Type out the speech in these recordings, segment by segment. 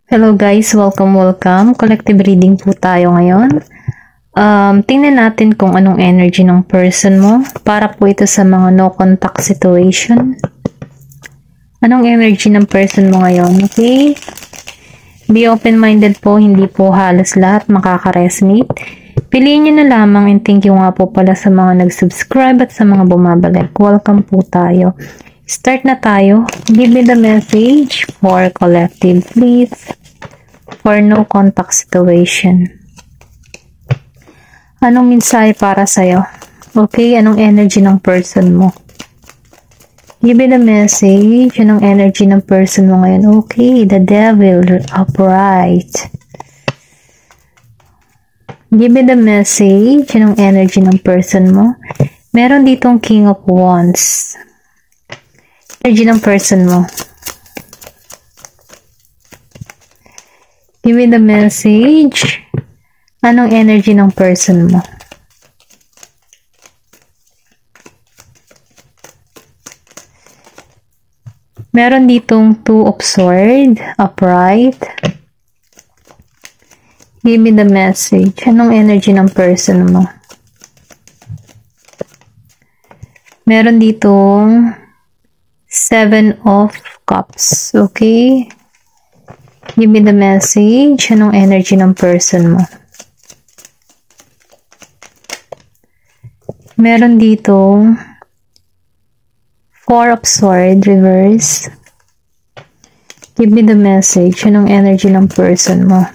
Hello guys, welcome. Collective reading po tayo ngayon. Tingnan natin kung anong energy ng person mo. Para po ito sa mga no contact situation. Anong energy ng person mo ngayon, okay? Be open-minded po, hindi po halos lahat makaka-resonate. Piliin nyo na lamang and thank you nga po pala sa mga nag-subscribe at sa mga bumabalik. Welcome po tayo. Start na tayo. Give me the message for collective, please. For no contact situation. Anong mensahe para sa'yo? Okay, anong energy ng person mo? Give me the message. Anong energy ng person mo ngayon? Okay, the devil upright. Give me the message. Anong energy ng person mo? Meron ditong King of Wands. Energy ng person mo. Give me the message. Anong energy ng person mo? Meron ditong Two of Swords, upright. Give me the message. Anong energy ng person mo? Meron ditong Seven of Cups. Okay? Give me the message. Anong energy ng person mo? Meron dito Four of Swords, reverse. Give me the message. Anong energy ng person mo?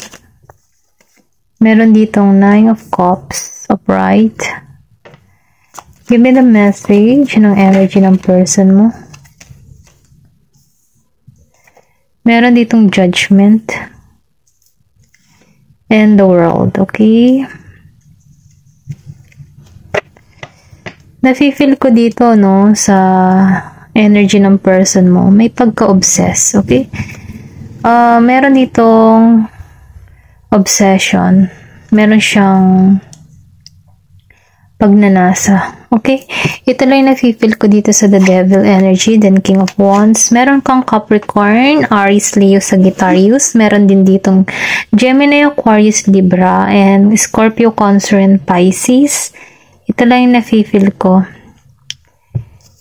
Meron ditong Nine of Cups, upright. Give me the message. Anong energy ng person mo? Meron ditong Judgment and the World, okay? Nafe-feel ko dito, no, sa energy ng person mo, may pagka-obsess, okay? Meron ditong obsession. Meron siyang pagnanasa. Okay? Ito lang yung nafe-feel ko dito sa the devil energy, then King of Wands. Meron kang Capricorn, Aries, Leo, Sagittarius. Meron din ditong Gemini, Aquarius, Libra, and Scorpio, Cancer, and Pisces. Ito lang yung nafe-feel ko.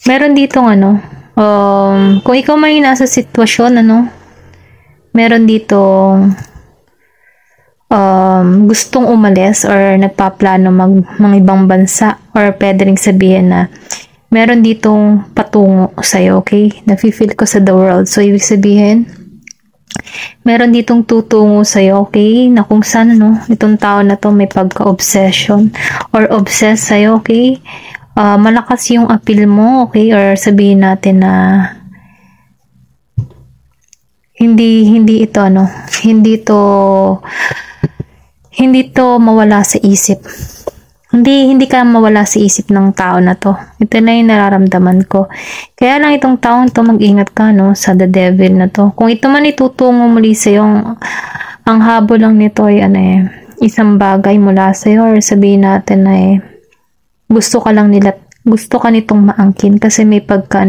Meron ditong kung ikaw may nasa sitwasyon, meron ditong gustong umalis or nagpaplano mga ibang bansa, or pwede rin sabihin na meron ditong patungo sa'yo, okay? Nafe-feel ko sa the world. So, ibig sabihin, meron ditong tutungo sa'yo, okay? Na kung saan, itong tao na to may pagka-obsession or obsessed sa'yo, okay? Malakas yung appeal mo, okay? Or sabihin natin na hindi ito mawala sa isip. Hindi ka mawala sa isip ng tao na to. Ito na yung nararamdaman ko. Kaya lang itong taong to, mag-ingat ka, sa the devil na to. Kung ito man itutungo muli sa'yo, ang habol lang nito ay isang bagay mula sa'yo, or sabihin natin na gusto ka nitong maangkin kasi may pagka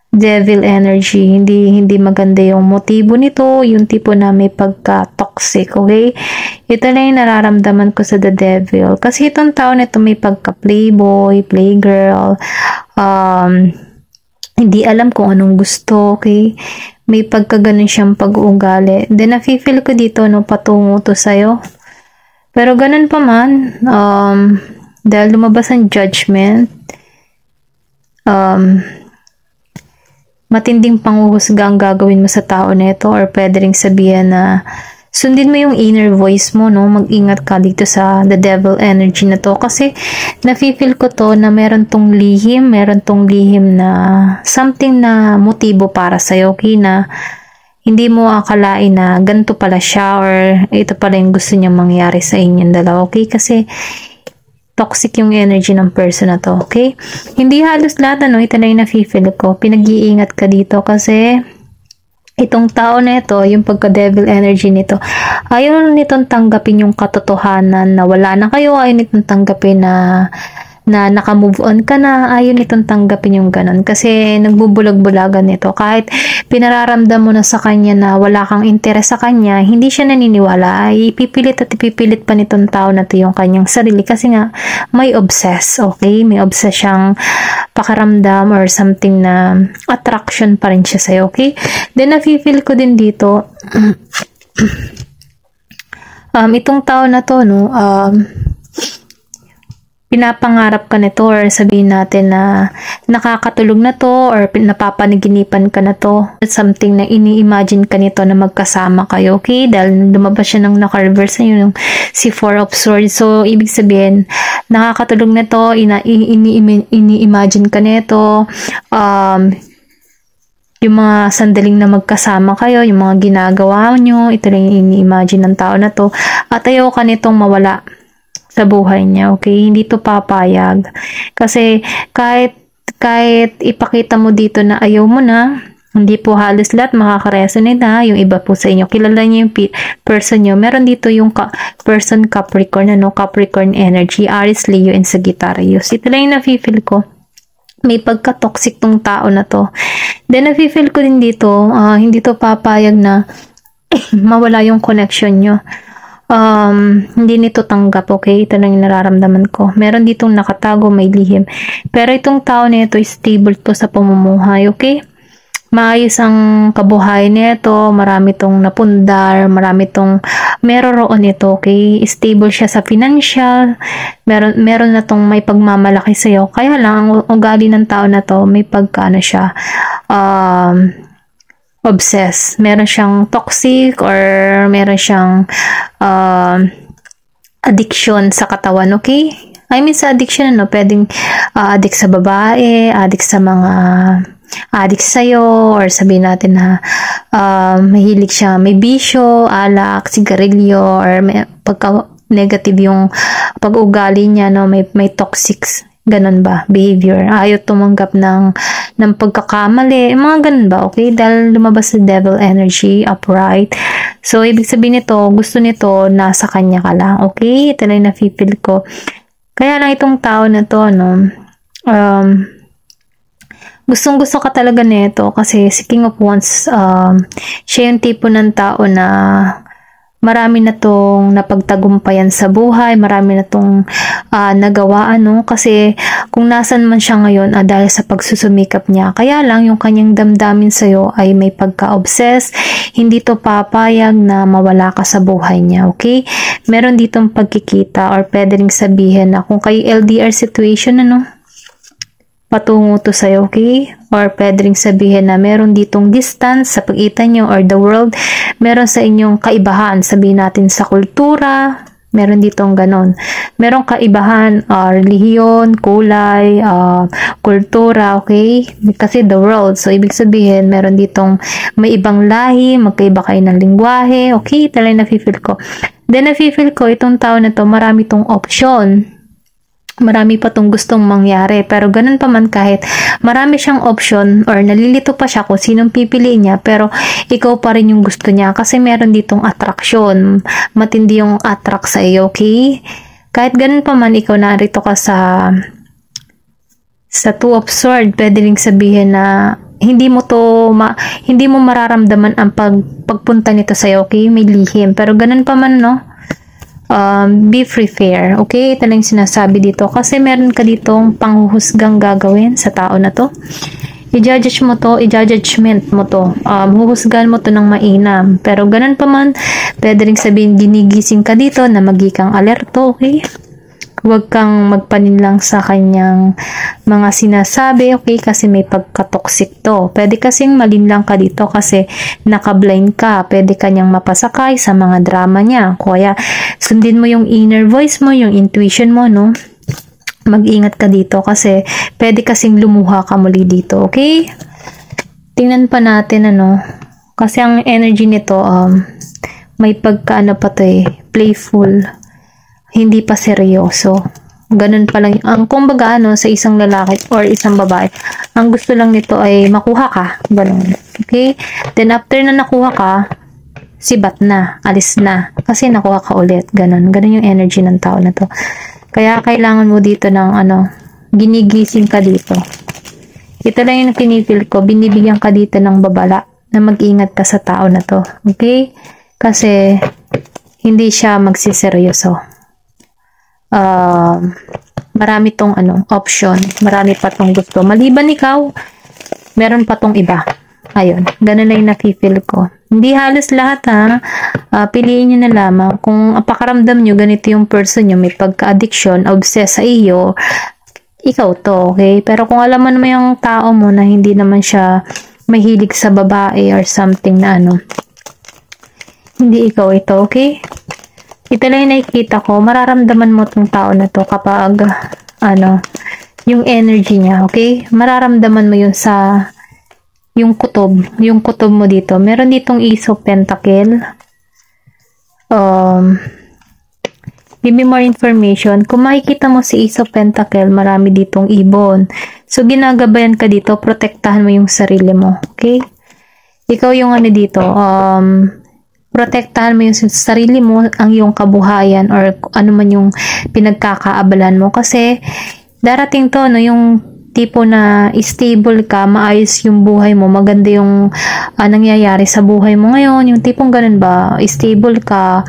devil energy. Hindi maganda yung motibo nito, yung tipo na may pagka-toxic, okay? Ito na yung nararamdaman ko sa the devil. Kasi itong tao nito may pagka-playboy, playgirl, hindi alam kung anong gusto, okay? May pagka-ganun siyang pag-uugali. Then, nafe-feel ko dito, patungo to sa'yo. Pero ganun pa man, dahil lumabas ang Judgment, matinding panghuhusga ang gagawin mo sa tao nito, or pwede ring sabihin na sundin mo yung inner voice mo, mag-ingat ka dito sa the devil energy na to, kasi nafe-feel ko to na meron tong lihim na something na motibo para sa'yo, okay, na hindi mo akalain na ganito pala siya, or ito pala yung gusto niyang mangyari sa inyong dalawa, okay? Kasi toxic yung energy ng person na to, okay? Hindi halos lahat, ito na yung nafe-feel ko. Pinag-iingat ka dito kasi itong tao na ito, yung pagka-devil energy nito, ayaw nitong tanggapin yung katotohanan na wala na kayo, ayaw nitong tanggapin na na naka-move on ka na, ayaw nitong tanggapin yung ganon. Kasi nagbubulag-bulagan nito. Kahit pinararamdam mo na sa kanya na wala kang interes sa kanya, hindi siya naniniwala. Ay ipipilit at ipipilit pa nitong tao na to yung kanyang sarili. Kasi nga, may obsess, okay? May obsess siyang pakaramdam or something na attraction pa rin siya sa'yo, okay? Then, nafe-feel ko din dito, itong tao na to, no, pinapangarap ka nito or sabihin natin na nakakatulog na to or napapanaginipan ka na to. Something na ini-imagine ka nito na magkasama kayo, okay? Dahil lumabas siya ng naka-reverse na yung si Four of Swords. So, ibig sabihin, nakakatulog na to, ini-imagine ka nito, yung mga sandaling na magkasama kayo, yung mga ginagawa nyo, ito lang yung ini-imagine ng tao na to. At ayaw ka nitong mawala sa buhay niya, okay? Hindi to papayag. Kasi kahit ipakita mo dito na ayaw mo na, hindi po halos lahat makaka-resonate na, yung iba po sa inyo. Kilala niyo yung person nyo. Meron dito yung person Capricorn, ano? Capricorn energy, Aries, Leo, and Sagittarius. Ito lang yung nafe-feel ko. May pagka-toxic tong tao na to. Then, nafe-feel ko din dito, hindi to papayag na mawala yung connection nyo. Hindi nito tanggap, okay? Ito lang yung nararamdaman ko. Meron ditong nakatago, may lihim. Pero itong tao na ito is stable to sa pamumuhay, okay? Maayos ang kabuhayan nito, marami tong napundar, meron roon ito, okay? Stable siya sa financial, meron na tong may pagmamalaki sa'yo. Kaya lang, ang ugali ng tao na to, may pagkaano siya, obsessed. Meron siyang toxic or meron siyang addiction sa katawan, okay? I mean sa addiction, ano, pwedeng addict sa babae, addict sa mga addict sa'yo, or sabihin natin na mahilig siya, may bisyo, alak, sigarilyo, or may pagka-negative yung pag-ugali niya, no? May toxic, ganun ba, behavior. Ayaw tumanggap ng pagkakamali, mga ganun ba, okay? Dahil lumabas sa devil energy, upright. So, ibig sabihin nito, gusto nito, nasa kanya ka lang, okay? Ito lang na-feel ko. Kaya lang itong tao na to, no, gustong-gusto ka talaga nito kasi si King of Wands, siya yung tipo ng tao na marami na tong napagtagumpayan sa buhay, marami na tong nagawa, ano, kasi kung nasan man siya ngayon, dahil sa pagsusumikap niya. Kaya lang, yung kanyang damdamin sa'yo ay may pagka-obsess, hindi to papayag na mawala ka sa buhay niya, okay? Meron ditong pagkikita or pwede ring sabihin na kung kayo LDR situation, ano, patungo to sa'yo, okay? Or pwede ring sabihin na meron ditong distance sa pagitan nyo or the world. Meron sa inyong kaibahan, sabihin natin sa kultura, meron ditong ganon. Meron kaibahan, relihiyon, kulay, kultura, okay? Kasi the world. So, ibig sabihin, meron ditong may ibang lahi, magkaiba kayo ng lingwahe, okay? Talay na-feel ko. Then, na-feel ko, itong tao na to, marami tong option. Marami pa tong gustong mangyari. Pero ganun pa man, kahit marami siyang option or nalilito pa siya kung sinong pipiliin niya, pero ikaw pa rin yung gusto niya kasi meron ditong attraction. Matindi yung attract sa iyo, okay? Kahit ganun pa man, ikaw narito ka sa Two of Swords, pwede ring sabihin na hindi mo mararamdaman ang pagpunta nito sa iyo, okay? May lihim. Pero ganun pa man, no? Be free fair, okay? Ito lang sinasabi dito kasi meron ka ditong panghuhusgang gagawin sa tao na to. I-judgment mo to, huhusgan mo to ng mainam. Pero ganun pa man, pwede rin sabihin ginigising ka dito na magikang alerto, okay? Huwag kang magpaninlang sa kanyang mga sinasabi, okay? Kasi may pagka-toxic to. Pwede kasing malinlang ka dito kasi naka-blind ka. Pwede kanyang mapasakay sa mga drama niya. Kaya sundin mo yung inner voice mo, yung intuition mo, no? Mag-ingat ka dito kasi pwede kasing lumuha ka muli dito, okay? Tingnan pa natin, ano? Kasi ang energy nito, may pagka-ano pa to eh, playful. Hindi pa seryoso. Ganun pa lang. Kumbaga, ano, sa isang lalaki or isang babae, ang gusto lang nito ay makuha ka. Ganun. Okay? Then, after na nakuha ka, sibat na. Alis na. Kasi nakuha ka ulit. Ganun. Ganun yung energy ng tao na to. Kaya, kailangan mo dito ng, ano, ginigising ka dito. Ito lang yung pinipil ko, binibigyan ka dito ng babala na mag-ingat ka sa tao na to. Okay? Kasi hindi siya magsiseryoso. Marami tong option, marami pa tong gusto. Maliban ikaw, meron pa tong iba. Ayun, ganun lang yung nafe-feel ko. Hindi halos lahat piliin nyo na lamang. Kung apakaramdam nyo, ganito yung person nyo, may pagka-addiction, obsessed sa iyo, ikaw to, okay? Pero kung alam mo naman yung tao mo na hindi naman siya mahilig sa babae or something na hindi ikaw ito, okay? Ito lang yung nakikita ko, mararamdaman mo tong tao na to kapag, yung energy niya, okay? Mararamdaman mo yun sa yung kutob mo dito. Meron ditong Ace of Pentacle. Give me more information. Kung makikita mo si Ace of Pentacle, marami ditong ibon. So, ginagabayan ka dito, protektahan mo yung sarili mo. Okay? Ikaw yung dito, protektahan mo yung sarili mo, ang iyong kabuhayan, or ano man yung pinagkakaabalan mo. Kasi, darating to, yung tipo na stable ka, maayos yung buhay mo, maganda yung nangyayari sa buhay mo ngayon, yung tipong ganun ba, stable ka,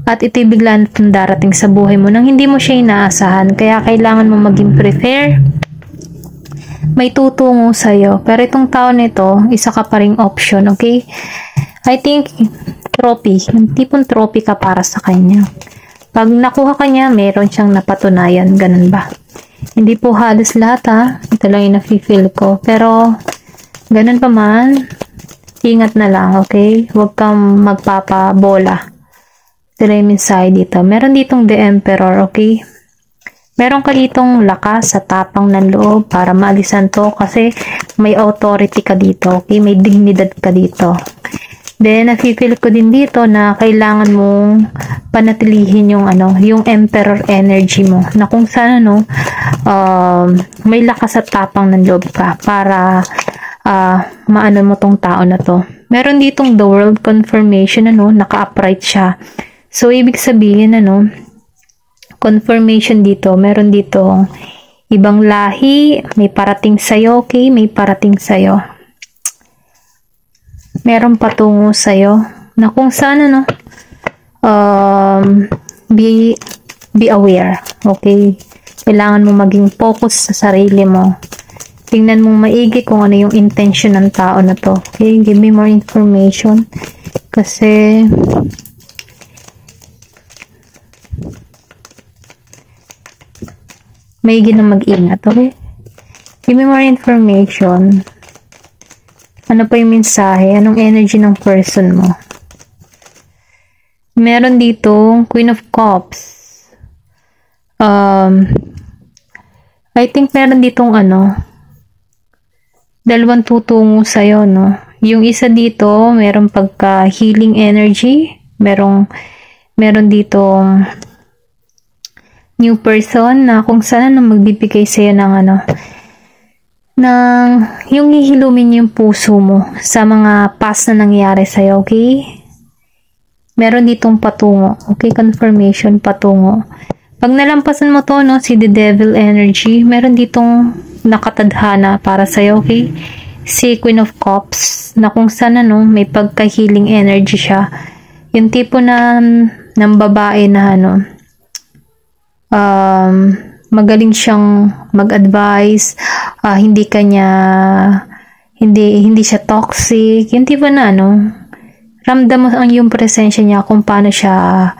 at ito'y biglaan darating sa buhay mo nang hindi mo siya inaasahan, kaya kailangan mo maging prepare. May tutungo sa'yo, pero itong tao nito, isa ka pa ring option, okay? I think, trophy, yung tipong trophy ka para sa kanya. Pag nakuha ka niya, meron siyang napatunayan, ganun ba? Hindi po halos lahat ito lang yung nafe-feel ko, pero ganun pa man, ingat na lang, okay? Huwag kang magpapabola. Ito lang yung mensahe dito. Meron ditong The Emperor, okay? Meron ka ditong lakas sa tapang ng loob para maalisan to kasi may authority ka dito, okay? May dignidad ka dito. Then, nafe-feel ko din dito na kailangan mong panatilihin yung yung Emperor energy mo. Na kung saan may lakas at tapang ng loob ka para maano mo tong tao na to. Meron ditong The World Confirmation, naka-upright siya. So, ibig sabihin, confirmation dito. Meron ditong ibang lahi, may parating sa'yo, okay? May parating sa'yo. Meron patungo sa'yo na kung saan be aware, okay? Kailangan mo maging focus sa sarili mo. Tingnan mong maigi kung ano yung intention ng tao na to, okay? Give me more information kasi maigi na mag-ingat, okay? Give me more information. Ano pa yung mensahe? Anong energy ng person mo? Meron dito, Queen of Cups. I think meron ditong dalawang tutungo sa'yo, no? Yung isa dito, meron pagka-healing energy. Meron ditong new person na kung saan magbibigay sa'yo ng yung hihilumin yung puso mo sa mga past na nangyari sa'yo, okay? Meron ditong patungo, okay? Confirmation, patungo. Pag nalampasan mo to, si The Devil energy, meron ditong nakatadhana para sa'yo, okay? Si Queen of Cups, na kung saan may pagka-healing energy siya. Yung tipo ng babae na magaling siyang mag-advise, hindi siya toxic, yung tipo na ramdam mo ang yung presensya niya kung paano siya,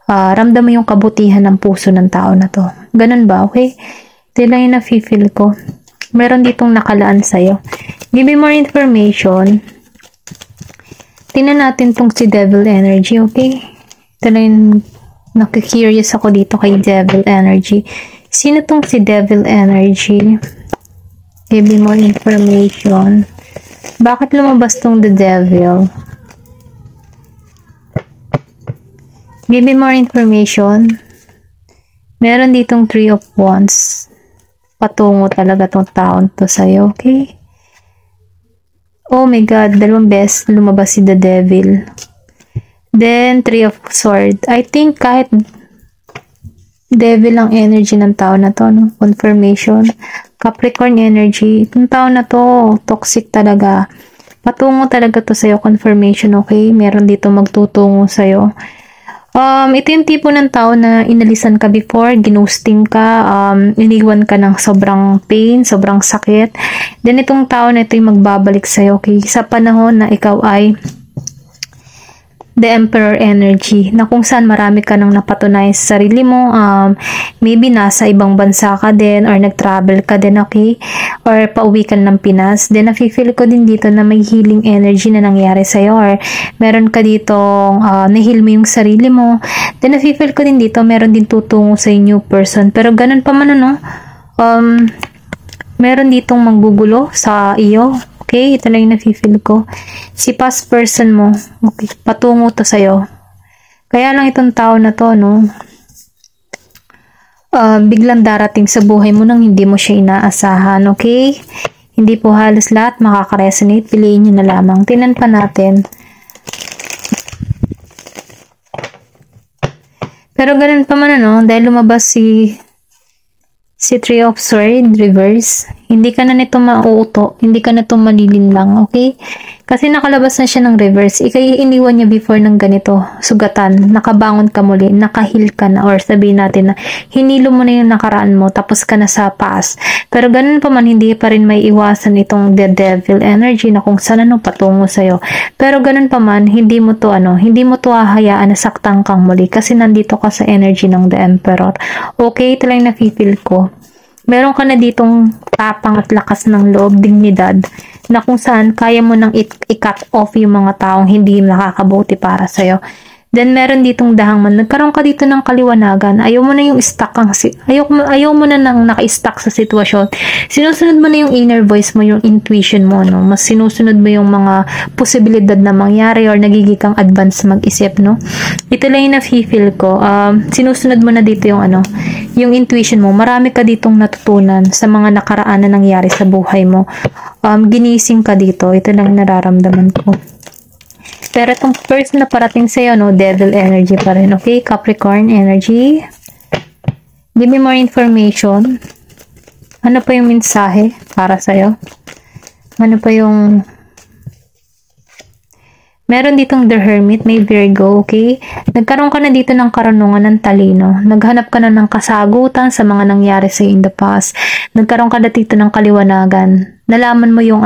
ramdam mo yung kabutihan ng puso ng tao na to. Ganun ba, okay? Ito lang yung nafe-feel ko. Meron ditong nakalaan sa'yo. Give me more information. Tingnan natin tong si Devil energy, okay? Ito lang yung nakikurious ako dito kay Devil energy. Sino tong si Devil energy? Give me more information. Bakit lumabas tong The Devil? Give me more information. Meron ditong Three of Wands. Patungo talaga tong taon to sa'yo, okay? Oh my God, dalawang beses lumabas si The Devil. Then, Three of Swords. I think kahit Devil ang energy ng tao na to, no? Confirmation. Capricorn energy. Itong tao na to, toxic talaga. Patungo talaga to sa'yo, confirmation, okay? Meron dito magtutungo sa'yo. Ito yung tipo ng tao na inalisan ka before, ginusting ka, iniwan ka ng sobrang pain, sobrang sakit. Then itong tao na ito yung magbabalik sa'yo, okay? Sa panahon na ikaw ay the Emperor energy, na kung saan marami ka nang napatunay sa sarili mo, maybe nasa ibang bansa ka din, or nag-travel ka din, okay? Or pauwi ka ng Pinas. Then, nafe-feel ko din dito na may healing energy na nangyari sa'yo, or meron ka dito, na-heal mo yung sarili mo. Then, nafe-feel ko din dito, meron din tutungo sa new person. Pero, ganun pa man, ano, meron ditong manggugulo sa iyo. Okay, ito lang yung nafe-feel ko. Si past person mo, okay, patungo to sa'yo. Kaya lang itong tao na to, no, biglang darating sa buhay mo nang hindi mo siya inaasahan, okay? Hindi po halos lahat makaka-resonate. Piliin nyo na lamang. Tingnan pa natin. Pero ganun pa man, ano, dahil lumabas si Three of Swords, reverse, hindi ka na nito mauuto, hindi ka na ito malilinlang, okay? Kasi nakalabas na siya ng reverse, iniwan niya before ng ganito, sugatan, nakabangon ka muli, nakahil ka na, or sabihin natin na hinilo mo na yung nakaraan mo, tapos ka na sa past. Pero ganun pa man, hindi pa rin may iwasan itong the devil energy na kung saan ano patungo sa'yo. Pero ganun pa man, hindi mo to hahayaan na saktan kang muli kasi nandito ka sa energy ng the emperor. Okay, ito lang nafe-feel ko. Meron ka na ditong tapang at lakas ng loob, dignidad, na kung saan kaya mo nang i-cut off yung mga taong hindi nakakabuti para sa'yo. Then, meron ditong dahangman. Nagkaroon ka dito ng kaliwanagan. Ayaw mo na yung stuck ayaw mo na nang naka-stuck sa sitwasyon. Sinusunod mo na yung inner voice mo, yung intuition mo, no? Mas sinusunod mo yung mga posibilidad na mangyari or nagiging kang advance mag-isip, no? Ito lang yung na-feel ko. Sinusunod mo na dito yung yung intuition mo. Marami ka ditong natutunan sa mga nakaraan na nangyari sa buhay mo. Ginising ka dito. Ito lang nararamdaman ko. Pero itong first na parating sa'yo, no, devil energy pa rin. Okay, Capricorn energy. Give me more information. Ano pa yung mensahe para sa'yo? Ano pa yung... Meron ditong the Hermit, may Virgo, okay? Nagkaroon ka na dito ng karunungan ng talino. Naghanap ka na ng kasagutan sa mga nangyari sa in the past. Nagkaroon ka na dito ng kaliwanagan. Nalaman mo yung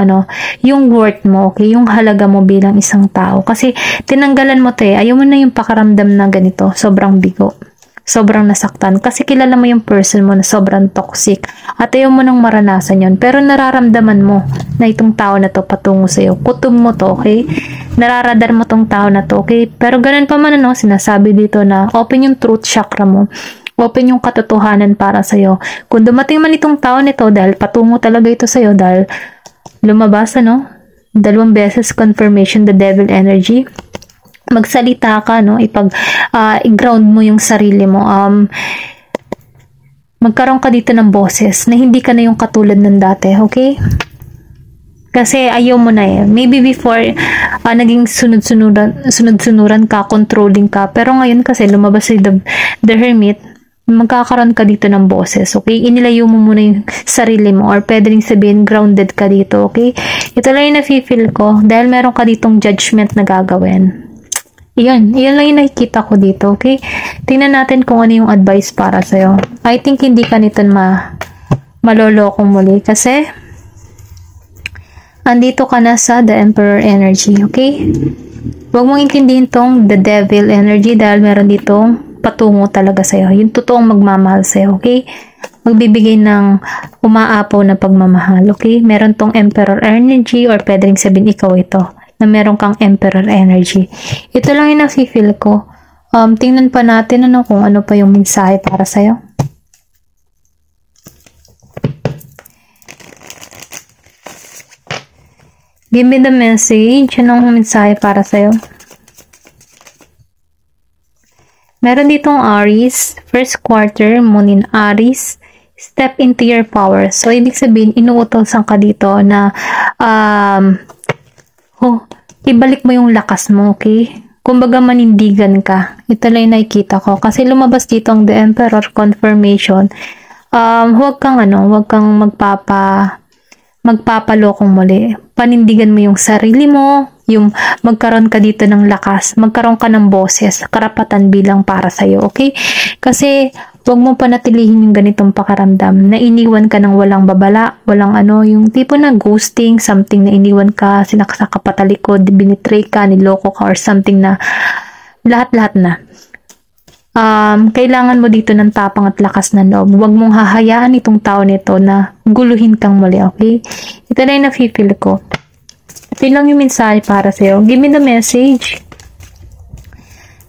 yung worth mo, okay? Yung halaga mo bilang isang tao. Kasi tinanggalan mo ayaw mo na yung pakaramdam na ganito, sobrang bigo. Sobrang nasaktan. Kasi kilala mo yung person mo na sobrang toxic. At ayaw mo nang maranasan yon. Pero nararamdaman mo na itong tao na to patungo sa'yo. Kutob mo to, okay? Nararadar mo tong tao na to, okay? Pero ganun pa man, sinasabi dito na open yung truth chakra mo. Open yung katotohanan para sa'yo. Kung dumating man itong tao nito, dahil patungo talaga ito sa'yo, dahil lumabas, 2 beses confirmation, the devil energy. Magsalita ka, i-ground mo yung sarili mo. Magkaroon ka dito ng boses na hindi ka na yung katulad ng dati, okay? Kasi ayaw mo na Maybe before, naging sunod-sunuran ka, controlling ka. Pero ngayon kasi lumabas si the Hermit, magkakaroon ka dito ng boses, okay? Inilayo mo muna yung sarili mo, or pwede rin sabihin, grounded ka dito, okay? Ito lang yung nafe-feel ko, dahil meron ka ditong judgment na gagawin. Iyan lang yung nakikita ko dito, okay? Tingnan natin kung ano yung advice para sa'yo. I think hindi ka nito malolokong muli, kasi andito ka na sa the Emperor energy, okay? Huwag mong intindihin tong the devil energy dahil meron ditong patungo talaga sa'yo. Yung totoong magmamahal sa'yo, okay? Magbibigay ng umaapaw na pagmamahal, okay? Meron tong Emperor energy, or pwede rin sabihin ikaw ito, na meron kang Emperor energy. Ito lang yung nafe-feel ko. Tingnan pa natin kung ano pa yung mensahe para sa'yo. Give me the message. Anong mensahe para sa'yo? Meron ditong Aries, first quarter, moon in Aries, step into your power. So, ibig sabihin, inuutosan ka dito na ibalik mo yung lakas mo, okay? Kumbaga manindigan ka. Ito lang yung nakikita ko. Kasi lumabas dito ang The Emperor confirmation. Huwag kang magpapalokong muli. Panindigan mo yung sarili mo, yung magkaroon ka dito ng lakas, magkaroon ka ng boses, karapatan bilang para sa'yo, okay? Kasi, huwag mo panatilihin yung ganitong pakaramdam na iniwan ka ng walang babala, walang yung tipo na ghosting, something na iniwan ka, sinaksak ka patalikod, binitray ka, niloko ka, or something na lahat-lahat na. Kailangan mo dito ng tapang at lakas ng loob. Huwag mong hahayaan itong tao nito na guluhin kang muli, okay? Ito na yung nafe-feel ko. Ito lang yung mensahe para sa'yo. Give me the message.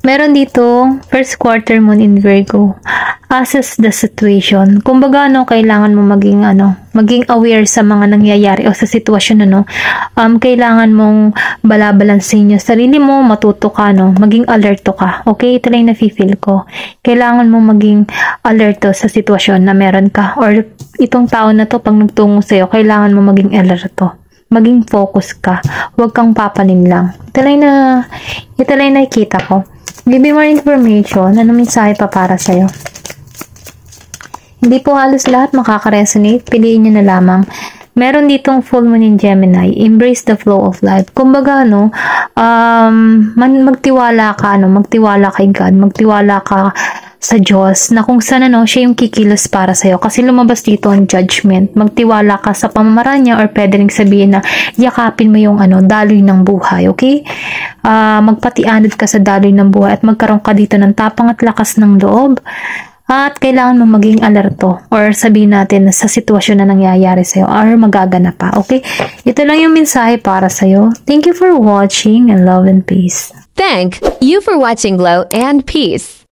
Meron dito, first quarter moon in Virgo. Assess the situation. Kumbaga, kailangan mo maging aware sa mga nangyayari o sa sitwasyon, kailangan mong balabalansin yung sarili mo, matuto ka, maging alerto ka. Okay? Ito lang yung nafe-feel ko. Kailangan mo maging alerto sa sitwasyon na meron ka, or itong tao na to, pag nagtungo sa'yo, kailangan mo maging alerto. Maging focus ka. Huwag kang papanin lang. Ito lang yung nakikita ko. Give me more information. Ano mensahe pa para sa'yo? Hindi po halos lahat makaka-resonate. Piliin nyo na lamang. Meron ditong full moon in Gemini. Embrace the flow of life. Kumbaga, magtiwala ka, magtiwala kay God. Magtiwala ka sa Diyos na kung saan siya yung kikilos para sa'yo. Kasi lumabas dito ang judgment. Magtiwala ka sa pamamaraan niya, or pwede rin sabihin na yakapin mo yung daloy ng buhay, okay? Magpatianod ka sa daloy ng buhay at magkaroon ka dito ng tapang at lakas ng loob. At kailangan mo maging alerto, or sabihin natin sa sitwasyon na nangyayari sa'yo or magaganap pa, okay? Ito lang yung mensahe para sa'yo. Thank you for watching, and love and peace. Thank you for watching Glow and Peace.